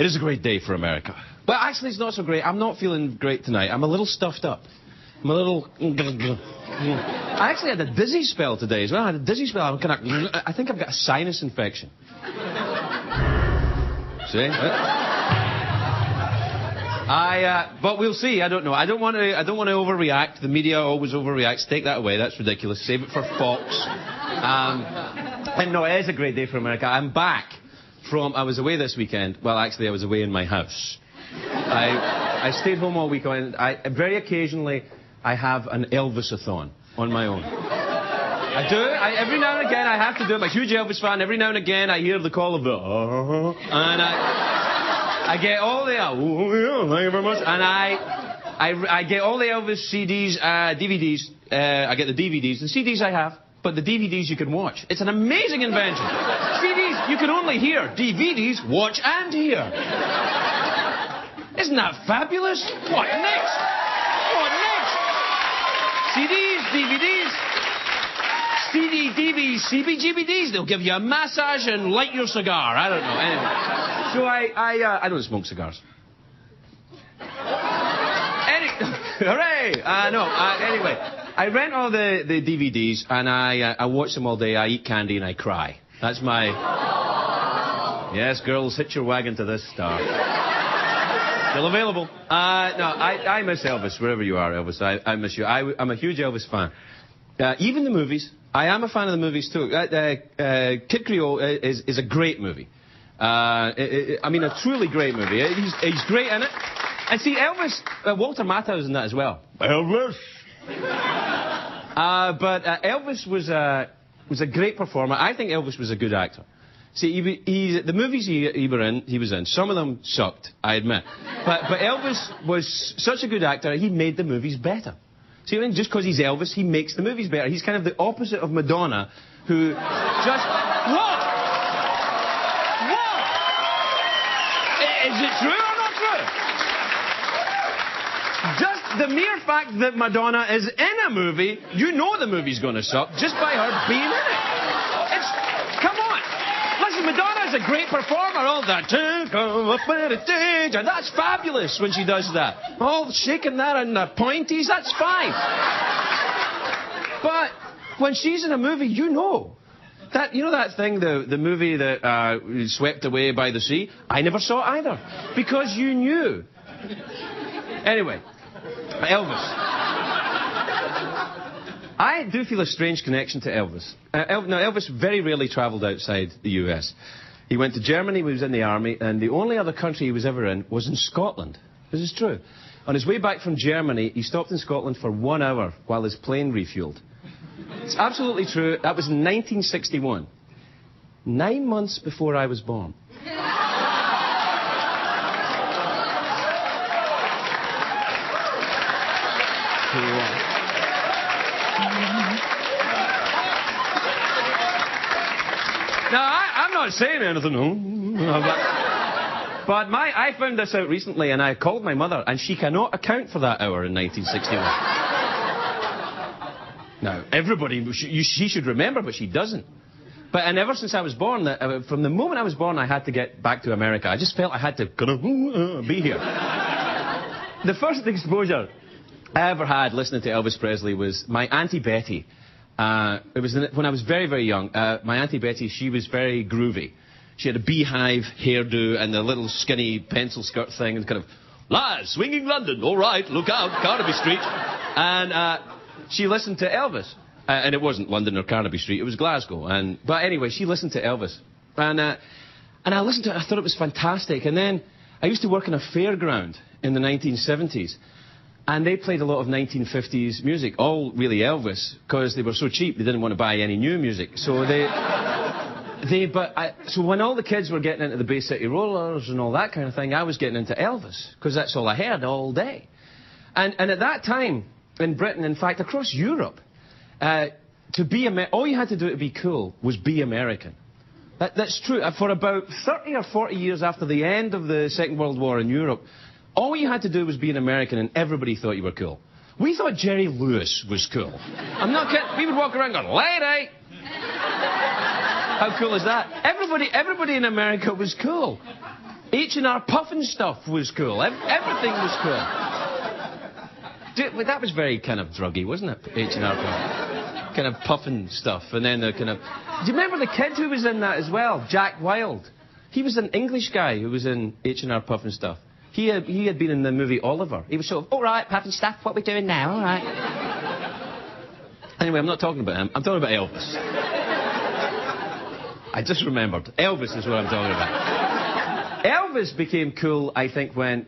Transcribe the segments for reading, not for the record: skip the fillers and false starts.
It is a great day for America. But actually, it's not so great. I'm not feeling great tonight. I'm a little stuffed up. I'm a little... I actually had a dizzy spell today as well. I had a dizzy spell. I think I've got a sinus infection. See? But we'll see. I don't know. I don't want to overreact. The media always overreacts. Take that away. That's ridiculous. Save it for Fox. And no, it is a great day for America. I'm back from... I was away this weekend. Well, actually, I was away in my house. I stayed home all weekend. Very occasionally, I have an Elvis-a-thon on my own. I do. Every now and again, I have to do it. I'm a huge Elvis fan. Every now and again, I hear the call of the... and I get all the... thank you very much. And I get all the Elvis CDs, DVDs. I get the DVDs. The CDs I have, but the DVDs you can watch. It's an amazing invention. CDs, you can only hear. DVDs, watch and hear. Isn't that fabulous? What next? What next? CDs, DVDs, DVDs, CBGBDs. They'll give you a massage and light your cigar. I don't know. Anyway. So I don't smoke cigars. Hooray! Anyway, I rent all the DVDs and I watch them all day. I eat candy and I cry. That's my... Yes, girls, hitch your wagon to this star. Still available. No, I miss Elvis, wherever you are, Elvis. I miss you. I'm a huge Elvis fan. Even the movies. I am a fan of the movies, too. Kid Creole is a great movie. I mean, a truly great movie. He's great in it. And see, Elvis... Walter Matthau's in that as well. Elvis! But Elvis was a great performer. I think Elvis was a good actor. See, the movies he was in, some of them sucked, I admit. But Elvis was such a good actor, he made the movies better. See, I mean, just because he's Elvis, he makes the movies better. He's kind of the opposite of Madonna, who just... What? What? Is it true or not true? Just the mere fact that Madonna is in a movie, you know the movie's going to suck just by her being in it. Come on. Listen, Madonna is a great performer. All that, and that's fabulous when she does that. All shaking that and the pointies, that's fine. But when she's in a movie, you know that thing, the movie that Swept Away by the Sea. I never saw it either because you knew. Anyway, Elvis. I do feel a strange connection to Elvis. Elvis very rarely travelled outside the US. He went to Germany, he was in the army, and the only other country he was ever in was in Scotland. This is true. On his way back from Germany, he stopped in Scotland for 1 hour while his plane refueled. It's absolutely true. That was in 1961. 9 months before I was born. Now, I'm not saying anything, but I found this out recently, and I called my mother, and she cannot account for that hour in 1961. Now, everybody, she should remember, but she doesn't. And ever since I was born, from the moment I was born, I had to get back to America. I just felt I had to be here. The first exposure I ever had listening to Elvis Presley was my Auntie Betty. It was when I was very, very young. My Auntie Betty, she was very groovy. She had a beehive hairdo and the little skinny pencil skirt thing and kind of, "Live, swinging London, all right, look out, Carnaby Street." And she listened to Elvis. And it wasn't London or Carnaby Street, it was Glasgow. But anyway, she listened to Elvis. And I listened to it, I thought it was fantastic. And then I used to work in a fairground in the 1970s. And they played a lot of 1950s music, all really Elvis, because they were so cheap, they didn't want to buy any new music. So so when all the kids were getting into the Bay City Rollers and all that kind of thing, I was getting into Elvis, because that's all I heard all day. And at that time, in Britain, in fact, across Europe, all you had to do to be cool was be American. That's true. For about 30 or 40 years after the end of the Second World War in Europe, all you had to do was be an American and everybody thought you were cool. We thought Jerry Lewis was cool. I'm not kidding. We would walk around going, "Lady!" How cool is that? Everybody in America was cool. H&R Puffin stuff was cool. Everything was cool. That was very kind of druggy, wasn't it? H&R Puffin. Kind of puffin stuff. And then the kind of... Do you remember the kid who was in that as well? Jack Wilde. He was an English guy who was in H&R Puffin stuff. He had been in the movie Oliver. He was sort of, all right, Puffin stuff, what are we doing now? All right. Anyway, I'm not talking about him. I'm talking about Elvis. I just remembered. Elvis is what I'm talking about. Elvis became cool, I think, when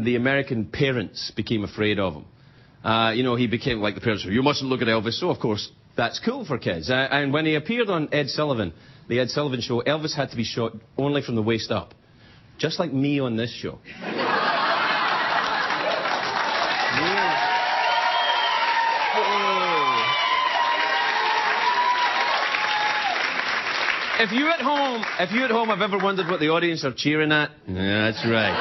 the American parents became afraid of him. You know, he became like the parents said, you mustn't look at Elvis. So, of course, that's cool for kids. And when he appeared on Ed Sullivan, the Ed Sullivan Show, Elvis had to be shot only from the waist up. Just like me on this show. If you at home have ever wondered what the audience are cheering at, yeah, that's right.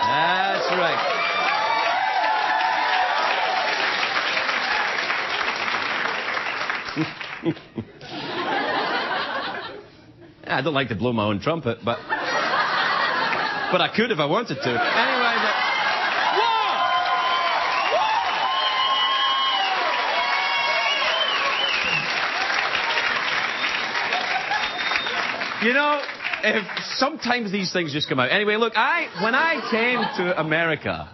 That's right. I don't like to blow my own trumpet, but I could if I wanted to. Anyway, you know, sometimes these things just come out. Anyway, look, when I came to America,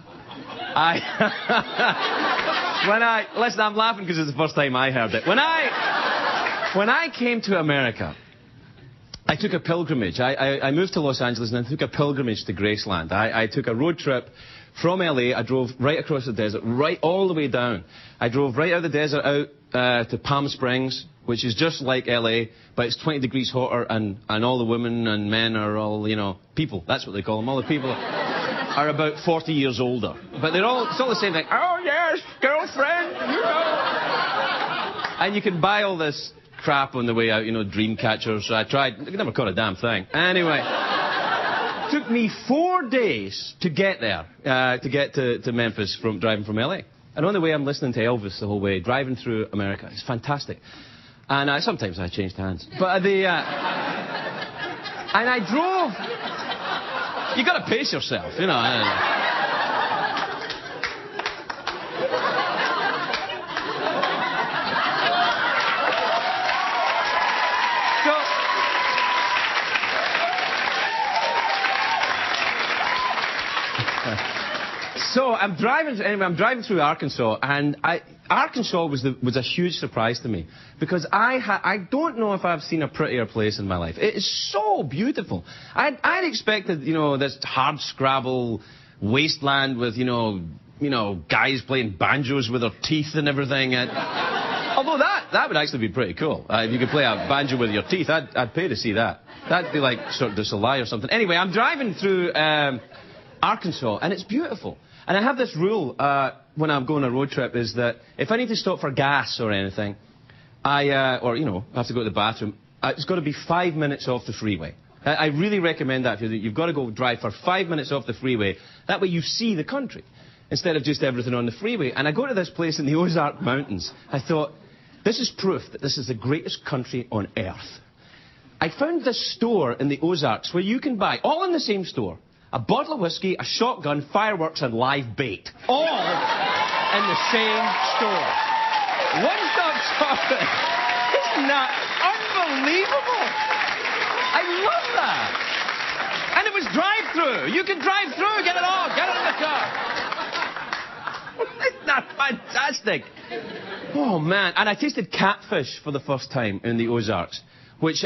listen, I'm laughing because it's the first time I heard it. When I came to America, I took a pilgrimage. I moved to Los Angeles and I took a pilgrimage to Graceland. I took a road trip from LA. I drove right across the desert, right all the way down. I drove right out of the desert out to Palm Springs, which is just like LA, but it's 20 degrees hotter, and all the women and men are all, you know, people. That's what they call them. All the people are about 40 years older. But it's all the same thing. Oh, yes, girlfriend, you know. And you can buy all this crap on the way out, you know, dream catchers. So I tried. I never caught a damn thing. Anyway, it took me 4 days to get there, to get to Memphis driving from LA. And on the way, I'm listening to Elvis the whole way, driving through America. It's fantastic. And sometimes I changed hands. But and I drove. You got to pace yourself, you know. So I'm driving through Arkansas, and Arkansas was a huge surprise to me, because I don't know if I've seen a prettier place in my life. It is so beautiful. I'd expected, you know, this hard scrabble wasteland with, you know, guys playing banjos with their teeth and everything. Although that would actually be pretty cool. If you could play a banjo with your teeth, I'd pay to see that. That'd be like sort of Soleil or something. Anyway, I'm driving through Arkansas, and it's beautiful. And I have this rule when I'm going on a road trip, is that if I need to stop for gas or anything, or, you know, have to go to the bathroom, it's got to be 5 minutes off the freeway. I really recommend that. You've got to go drive for 5 minutes off the freeway. That way you see the country, instead of just everything on the freeway. And I go to this place in the Ozark Mountains. I thought, this is proof that this is the greatest country on earth. I found this store in the Ozarks where you can buy, all in the same store, a bottle of whiskey, a shotgun, fireworks, and live bait. All in the same store. One-stop shopping. Isn't that unbelievable? I love that. And it was drive-through. You can drive through, get it all, get it in the car. Isn't that fantastic? Oh, man. And I tasted catfish for the first time in the Ozarks, which